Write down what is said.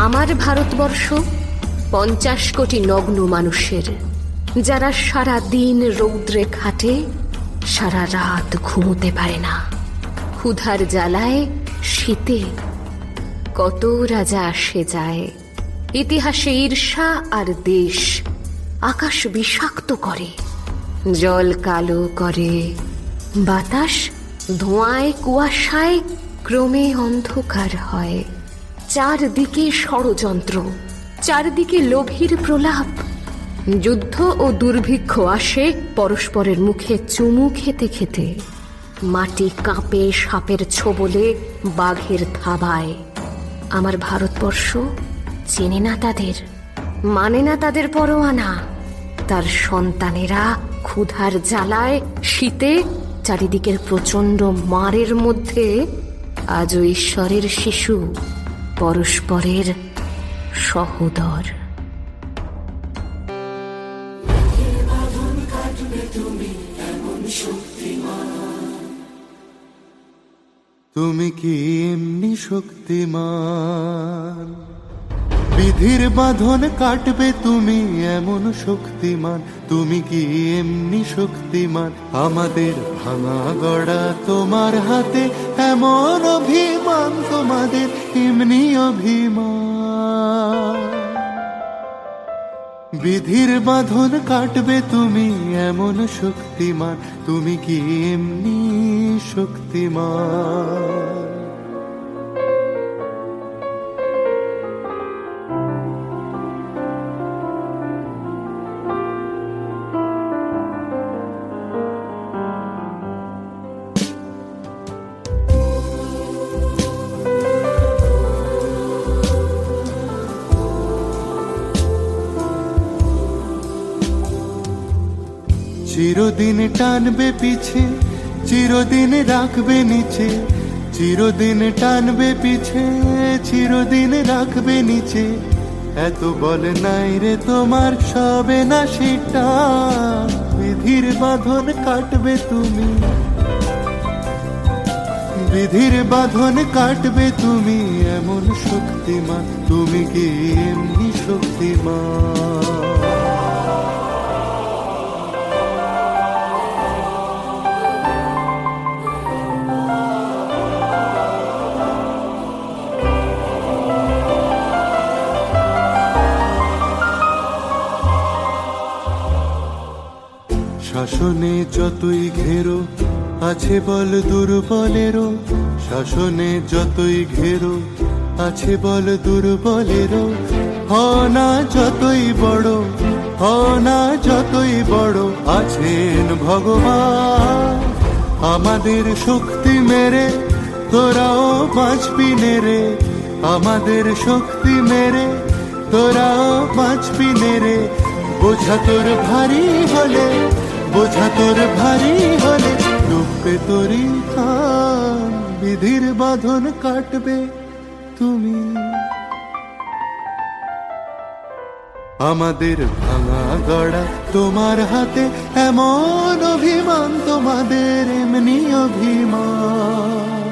আমার ভারতবর্ষ 50 কোটি নগ্ন মানুষের, যারা সারা দিন রৌদ্রে খাটে, সারা রাত ঘুমোতে পারে না, ক্ষুধার জ্বালায়, শীতে কত রাজা আসে যায়। ইতিহাসে ঈর্ষা আর দেশ আকাশ বিষাক্ত করে, জল কালো করে, বাতাস ধোঁয়ায় কুয়াশায় ক্রমে অন্ধকার হয়। চারদিকে ষড়যন্ত্র, চারদিকে লোভীর প্রলাপ, যুদ্ধ ও দুর্ভিক্ষ আসে পরস্পরের মুখে চুমু খেতে খেতে। মাটি কাঁপে সাপের ছোবলে, বাঘের থাবায়। আমার ভারতবর্ষ চেনে না তাদের, মানে না তাদের পরোয়ানা। তার সন্তানেরা ক্ষুধার জ্বালায়, শীতে, চারিদিকের প্রচণ্ড মারের মধ্যে আজও ঈশ্বরের শিশু, পরস্পরের সহোদর। তুমি কি এমনি শক্তিমান? বিধির বাঁধন কাটবে তুমি এমন শক্তিমান। তুমি কি এমনি শক্তিমান? আমাদের ভাঙা গড়া তোমার হাতে, এমন অভিমান তোমাদের এমনি অভিমান। বিধির বাঁধন কাটবে তুমি এমন শক্তিমান। তুমি কি এমনি শক্তিমান? চিরদিন টানবে পিছে, চিরদিন রাখবে নিচে। চিরদিন টানবে পিছে, চিরদিন রাখবে নিচে। এত বল নাই রে তোমার, সবে না সেটা। বিধির বাঁধন কাটবে তুমি, বিধির বাঁধন কাটবে তুমি এমন শক্তিমান। তুমি কি এমনি শক্তিমান? শাসনে যতই ঘেরো আছে বল দুর্বলেরও। শাসনে যতই ঘেরো আছে বল দুর্বলেরও। হও না যতই বড়, হও না যতই বড়, আছেন ভগবান। আমাদের শক্তি মেরে তোরাও বাঁচবি নেরে। আমাদের শক্তি মেরে তোরাও বাঁচবি নেরে। বোঝা তোর ভারী হলে, বোঝা তোর ভারী হলে, ডুববে তোরই খান। বিধির বাঁধন কাটবে তুমি। আমাদের ভাঙা গড়া তোমার হাতে, এমন অভিমান তোমাদের এমনি অভিমান।